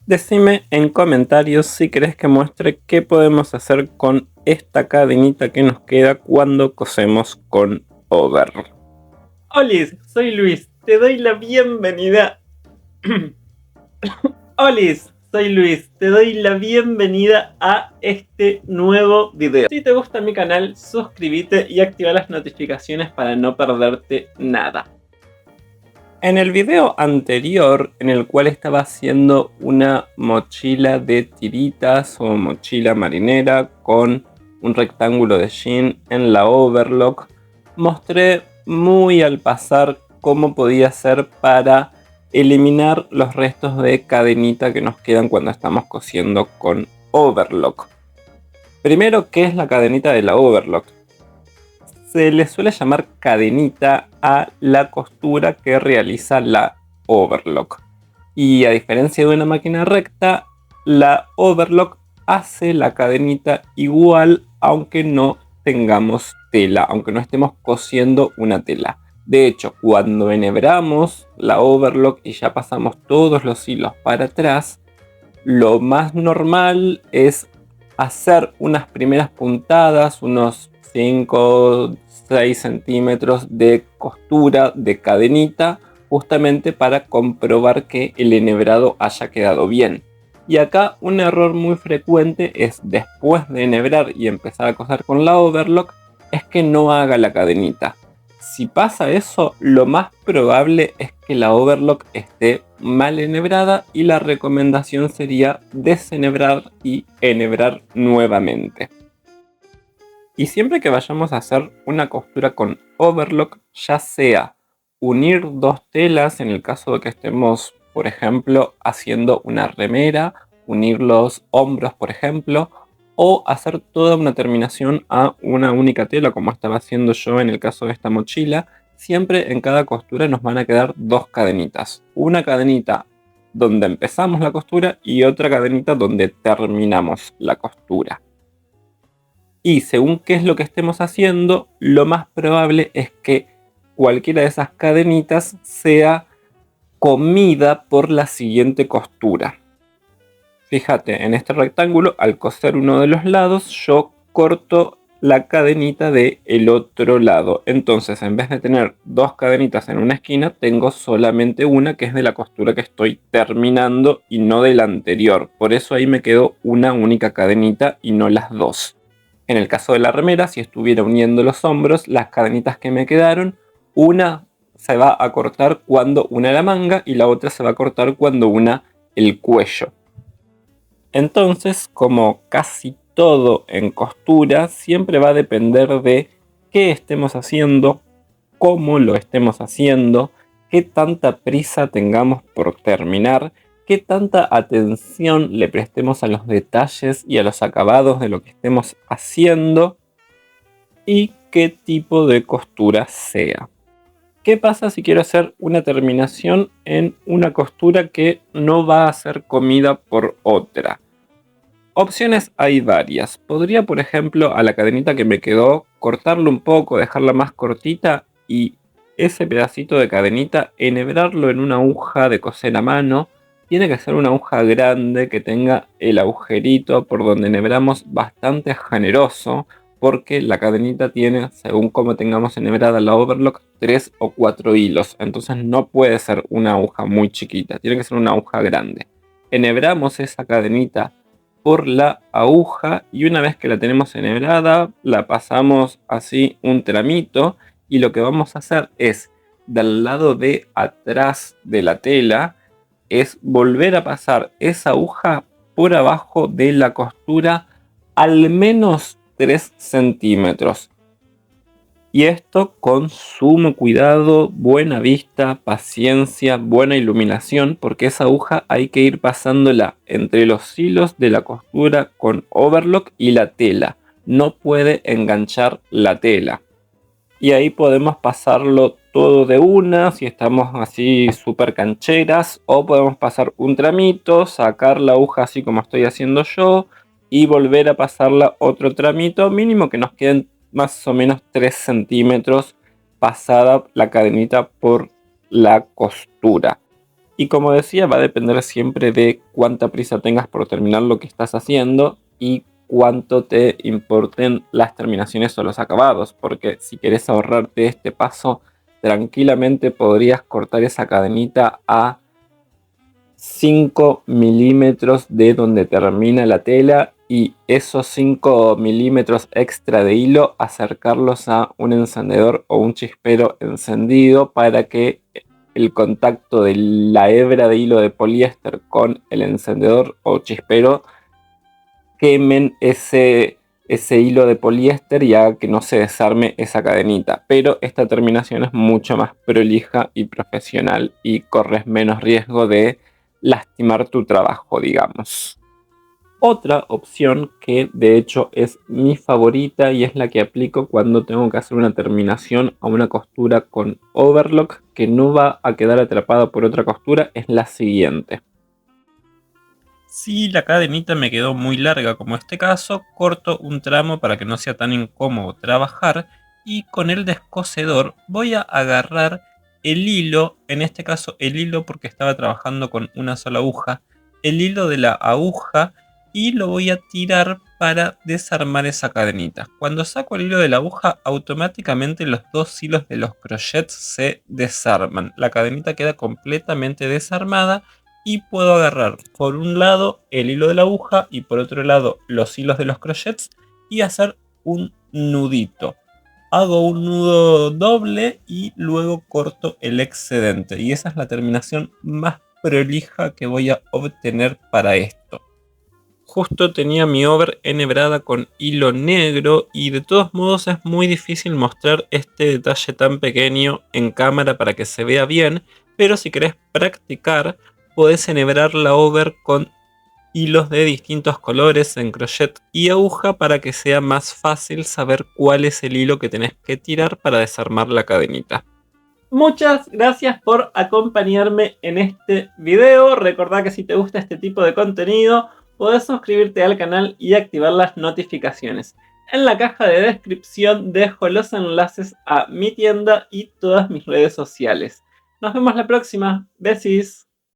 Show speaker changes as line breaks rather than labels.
Decime en comentarios si querés que muestre qué podemos hacer con esta cadenita que nos queda cuando cosemos con Over. Olis, soy Luis, te doy la bienvenida. Olis, soy Luis, te doy la bienvenida a este nuevo video. Si te gusta mi canal, suscríbete y activa las notificaciones para no perderte nada. En el video anterior, en el cual estaba haciendo una mochila de tiritas o mochila marinera con un rectángulo de jean en la overlock, mostré muy al pasar cómo podía ser para eliminar los restos de cadenita que nos quedan cuando estamos cosiendo con overlock. Primero, ¿qué es la cadenita de la overlock? Se le suele llamar cadenita a la costura que realiza la overlock. Y a diferencia de una máquina recta, la overlock hace la cadenita igual aunque no tengamos tela, aunque no estemos cosiendo una tela. De hecho, cuando enhebramos la overlock y ya pasamos todos los hilos para atrás, lo más normal es hacer unas primeras puntadas, unos 5, 6 centímetros de costura de cadenita, justamente para comprobar que el enhebrado haya quedado bien. Y acá un error muy frecuente es, después de enhebrar y empezar a coser con la overlock, es que no haga la cadenita. Si pasa eso, lo más probable es que la overlock esté mal enhebrada y la recomendación sería desenhebrar y enhebrar nuevamente. Y siempre que vayamos a hacer una costura con overlock, ya sea unir dos telas, en el caso de que estemos, por ejemplo, haciendo una remera, unir los hombros, por ejemplo, o hacer toda una terminación a una única tela, como estaba haciendo yo en el caso de esta mochila, siempre en cada costura nos van a quedar dos cadenitas. Una cadenita donde empezamos la costura y otra cadenita donde terminamos la costura. Y según qué es lo que estemos haciendo, lo más probable es que cualquiera de esas cadenitas sea comida por la siguiente costura. Fíjate, en este rectángulo, al coser uno de los lados, yo corto la cadenita del otro lado. Entonces, en vez de tener dos cadenitas en una esquina, tengo solamente una, que es de la costura que estoy terminando y no de la anterior. Por eso ahí me quedó una única cadenita y no las dos. En el caso de la remera, si estuviera uniendo los hombros, las cadenitas que me quedaron, una se va a cortar cuando una la manga y la otra se va a cortar cuando una el cuello. Entonces, como casi todo en costura, siempre va a depender de qué estemos haciendo, cómo lo estemos haciendo, qué tanta prisa tengamos por terminar, qué tanta atención le prestemos a los detalles y a los acabados de lo que estemos haciendo y qué tipo de costura sea. ¿Qué pasa si quiero hacer una terminación en una costura que no va a ser comida por otra? Opciones hay varias. Podría, por ejemplo, a la cadenita que me quedó, cortarlo un poco, dejarla más cortita y ese pedacito de cadenita enhebrarlo en una aguja de coser a mano. Tiene que ser una aguja grande que tenga el agujerito por donde enhebramos bastante generoso, porque la cadenita tiene, según como tengamos enhebrada la overlock, 3 o 4 hilos. Entonces no puede ser una aguja muy chiquita, tiene que ser una aguja grande. Enhebramos esa cadenita por la aguja y una vez que la tenemos enhebrada, la pasamos así un tramito y lo que vamos a hacer es, del lado de atrás de la tela, es volver a pasar esa aguja por abajo de la costura al menos 3 centímetros. Y esto con sumo cuidado, buena vista, paciencia, buena iluminación, porque esa aguja hay que ir pasándola entre los hilos de la costura con overlock y la tela. No puede enganchar la tela. Y ahí podemos pasarlo todo de una, si estamos así súper cancheras, o podemos pasar un tramito, sacar la aguja así como estoy haciendo yo, y volver a pasarla otro tramito, mínimo que nos queden más o menos 3 centímetros pasada la cadenita por la costura. Y como decía, va a depender siempre de cuánta prisa tengas por terminar lo que estás haciendo y cuánto te importen las terminaciones o los acabados, porque si querés ahorrarte este paso, tranquilamente podrías cortar esa cadenita a 5 milímetros de donde termina la tela y esos 5 milímetros extra de hilo acercarlos a un encendedor o un chispero encendido para que el contacto de la hebra de hilo de poliéster con el encendedor o chispero quemen ese hilo de poliéster y haga que no se desarme esa cadenita. Pero esta terminación es mucho más prolija y profesional y corres menos riesgo de lastimar tu trabajo, digamos. Otra opción que de hecho es mi favorita y es la que aplico cuando tengo que hacer una terminación a una costura con overlock que no va a quedar atrapada por otra costura es la siguiente. Si la cadenita me quedó muy larga como este caso, corto un tramo para que no sea tan incómodo trabajar y con el descosedor voy a agarrar el hilo, en este caso el hilo porque estaba trabajando con una sola aguja, el hilo de la aguja y lo voy a tirar para desarmar esa cadenita. Cuando saco el hilo de la aguja, automáticamente los dos hilos de los crochets se desarman. La cadenita queda completamente desarmada y puedo agarrar por un lado el hilo de la aguja y por otro lado los hilos de los crochets y hacer un nudito. Hago un nudo doble y luego corto el excedente. Y esa es la terminación más prolija que voy a obtener para esto. Justo tenía mi over enhebrada con hilo negro y de todos modos es muy difícil mostrar este detalle tan pequeño en cámara para que se vea bien, pero si querés practicar podés enhebrar la over con hilos de distintos colores en crochet y aguja para que sea más fácil saber cuál es el hilo que tenés que tirar para desarmar la cadenita. Muchas gracias por acompañarme en este video. Recordá que si te gusta este tipo de contenido, podés suscribirte al canal y activar las notificaciones. En la caja de descripción dejo los enlaces a mi tienda y todas mis redes sociales. Nos vemos la próxima. Besis.